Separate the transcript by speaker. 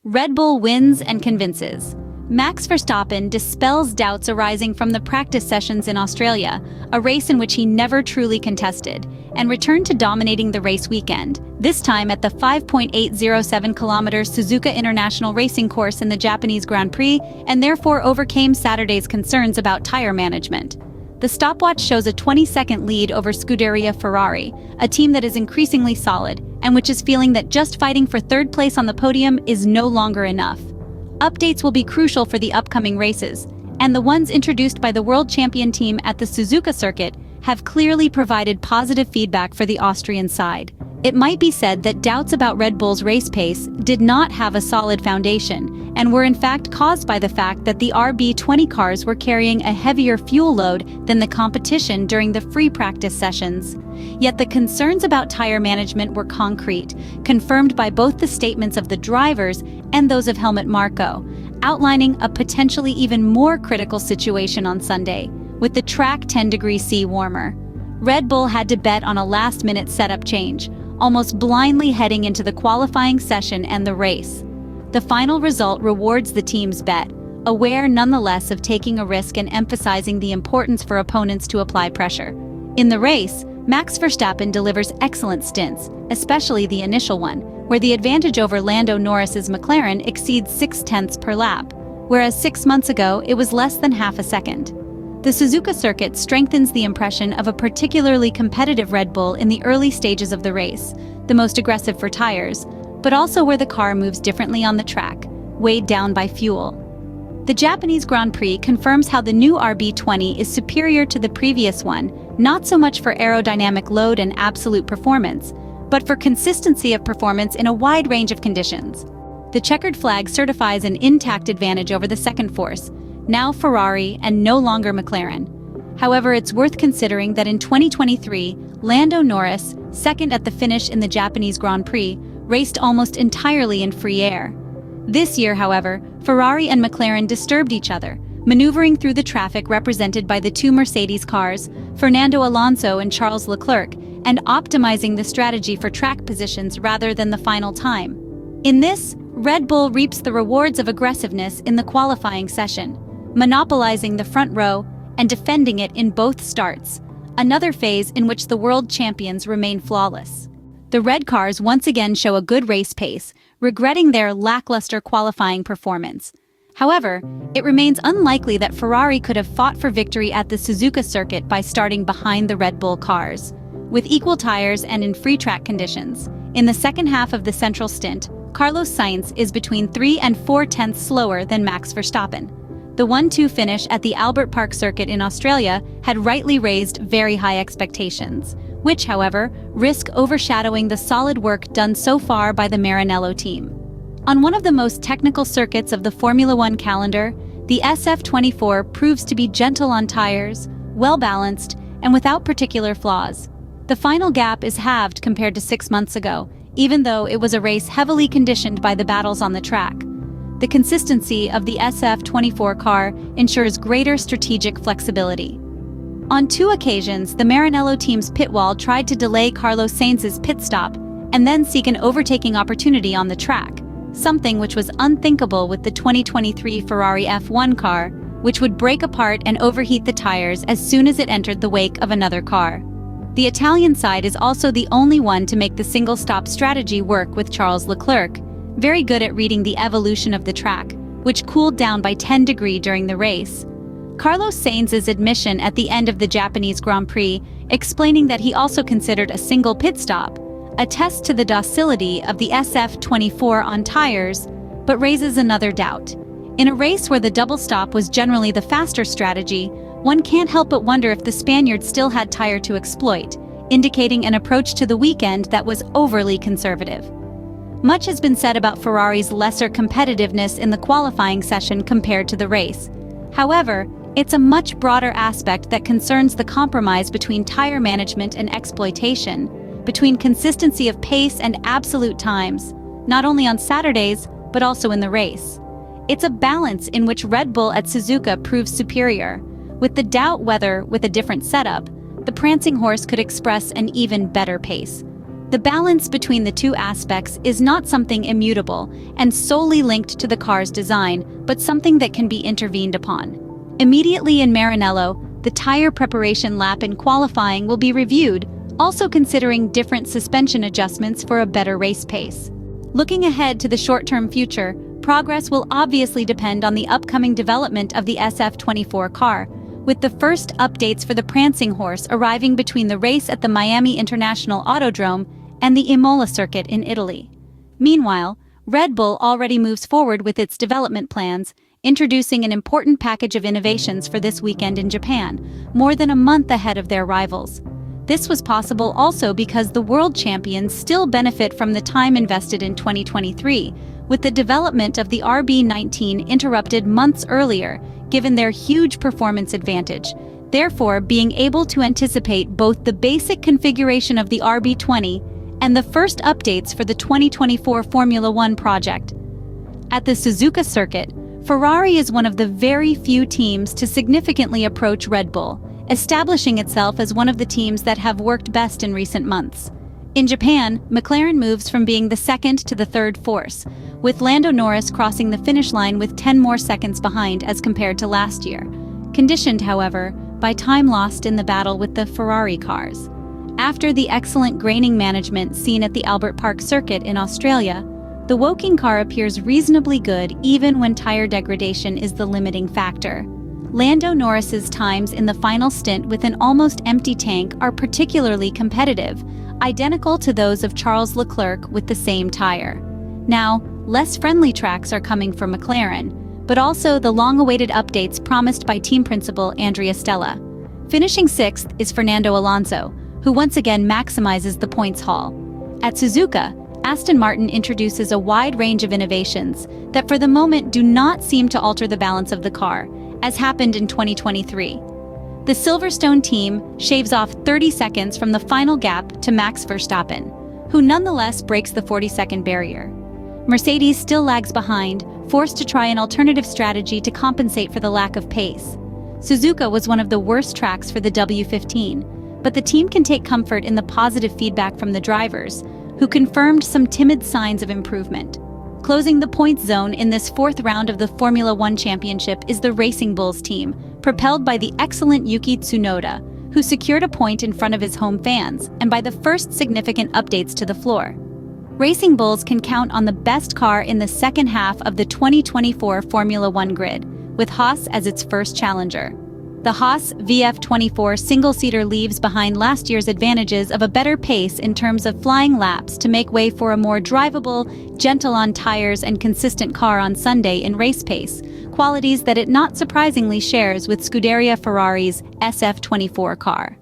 Speaker 1: Red Bull wins and convinces. Max Verstappen dispels doubts arising from the practice sessions in Australia, a race in which he never truly contested, and returned to dominating the race weekend, this time at the 5.807-kilometer Suzuka International Racing Course in the Japanese Grand Prix, and therefore overcame Saturday's concerns about tire management. The stopwatch shows a 20-second lead over Scuderia Ferrari, a team that is increasingly solid, and which is feeling that just fighting for third place on the podium is no longer enough. Updates will be crucial for the upcoming races, and the ones introduced by the world champion team at the Suzuka circuit have clearly provided positive feedback for the Austrian side. It might be said that doubts about Red Bull's race pace did not have a solid foundation, and were in fact caused by the fact that the RB20 cars were carrying a heavier fuel load than the competition during the free practice sessions. Yet the concerns about tire management were concrete, confirmed by both the statements of the drivers and those of Helmut Marko, outlining a potentially even more critical situation on Sunday, with the track 10 degrees C warmer. Red Bull had to bet on a last-minute setup change, almost blindly heading into the qualifying session and the race. The final result rewards the team's bet, aware nonetheless of taking a risk and emphasizing the importance for opponents to apply pressure. In the race, Max Verstappen delivers excellent stints, especially the initial one, where the advantage over Lando Norris's McLaren exceeds 0.6 per lap, whereas 6 months ago it was less than half a second. The Suzuka circuit strengthens the impression of a particularly competitive Red Bull in the early stages of the race, the most aggressive for tires, but also where the car moves differently on the track, weighed down by fuel. The Japanese Grand Prix confirms how the new RB20 is superior to the previous one, not so much for aerodynamic load and absolute performance, but for consistency of performance in a wide range of conditions. The checkered flag certifies an intact advantage over the second force, now Ferrari and no longer McLaren. However, it's worth considering that in 2023, Lando Norris, second at the finish in the Japanese Grand Prix, raced almost entirely in free air. This year, however, Ferrari and McLaren disturbed each other, maneuvering through the traffic represented by the two Mercedes cars, Fernando Alonso and Charles Leclerc, and optimizing the strategy for track positions rather than the final time. In this, Red Bull reaps the rewards of aggressiveness in the qualifying session, monopolizing the front row and defending it in both starts, another phase in which the world champions remain flawless. The red cars once again show a good race pace, regretting their lackluster qualifying performance. However, it remains unlikely that Ferrari could have fought for victory at the Suzuka circuit by starting behind the Red Bull cars. With equal tires and in free track conditions, in the second half of the central stint, Carlos Sainz is between 3 and 4 tenths slower than Max Verstappen. The 1-2 finish at the Albert Park circuit in Australia had rightly raised very high expectations, which, however, risk overshadowing the solid work done so far by the Maranello team. On one of the most technical circuits of the Formula One calendar, the SF24 proves to be gentle on tires, well-balanced, and without particular flaws. The final gap is halved compared to 6 months ago, even though it was a race heavily conditioned by the battles on the track. The consistency of the SF24 car ensures greater strategic flexibility. On 2 occasions, the Maranello team's pit wall tried to delay Carlos Sainz's pit stop and then seek an overtaking opportunity on the track, something which was unthinkable with the 2023 Ferrari F1 car, which would break apart and overheat the tires as soon as it entered the wake of another car. The Italian side is also the only one to make the single-stop strategy work with Charles Leclerc, very good at reading the evolution of the track, which cooled down by 10 degrees during the race. Carlos Sainz's admission at the end of the Japanese Grand Prix, explaining that he also considered a single pit stop, attests to the docility of the SF24 on tires, but raises another doubt. In a race where the double stop was generally the faster strategy, one can't help but wonder if the Spaniard still had tire to exploit, indicating an approach to the weekend that was overly conservative. Much has been said about Ferrari's lesser competitiveness in the qualifying session compared to the race. However, it's a much broader aspect that concerns the compromise between tire management and exploitation, between consistency of pace and absolute times, not only on Saturdays, but also in the race. It's a balance in which Red Bull at Suzuka proves superior, with the doubt whether, with a different setup, the prancing horse could express an even better pace. The balance between the two aspects is not something immutable and solely linked to the car's design, but something that can be intervened upon. Immediately in Maranello, the tire preparation lap in qualifying will be reviewed, also considering different suspension adjustments for a better race pace. Looking ahead to the short-term future, progress will obviously depend on the upcoming development of the SF24 car, with the first updates for the prancing horse arriving between the race at the Miami International Autodrome and the Imola circuit in Italy. Meanwhile, Red Bull already moves forward with its development plans, introducing an important package of innovations for this weekend in Japan, more than a month ahead of their rivals. This was possible also because the world champions still benefit from the time invested in 2023, with the development of the RB19 interrupted months earlier, given their huge performance advantage, therefore being able to anticipate both the basic configuration of the RB20 and the first updates for the 2024 Formula One project. At the Suzuka circuit, Ferrari is one of the very few teams to significantly approach Red Bull, establishing itself as one of the teams that have worked best in recent months. In Japan, McLaren moves from being the second to the third force, with Lando Norris crossing the finish line with 10 more seconds behind as compared to last year, conditioned, however, by time lost in the battle with the Ferrari cars. After the excellent graining management seen at the Albert Park circuit in Australia, the Woking car appears reasonably good even when tire degradation is the limiting factor. Lando Norris's times in the final stint with an almost empty tank are particularly competitive, identical to those of Charles Leclerc with the same tire. Now, less friendly tracks are coming for McLaren, but also the long-awaited updates promised by team principal Andrea Stella. Finishing sixth is Fernando Alonso, who once again maximizes the points haul. At Suzuka, Aston Martin introduces a wide range of innovations that for the moment do not seem to alter the balance of the car, as happened in 2023. The Silverstone team shaves off 30 seconds from the final gap to Max Verstappen, who nonetheless breaks the 40-second barrier. Mercedes still lags behind, forced to try an alternative strategy to compensate for the lack of pace. Suzuka was one of the worst tracks for the W15, but the team can take comfort in the positive feedback from the drivers, who confirmed some timid signs of improvement. Closing the points zone in this fourth round of the Formula One Championship is the Racing Bulls team, propelled by the excellent Yuki Tsunoda, who secured a point in front of his home fans and by the first significant updates to the floor. Racing Bulls can count on the best car in the second half of the 2024 Formula One grid, with Haas as its first challenger. The Haas VF24 single-seater leaves behind last year's advantages of a better pace in terms of flying laps to make way for a more drivable, gentle on tires and consistent car on Sunday in race pace, qualities that it not surprisingly shares with Scuderia Ferrari's SF24 car.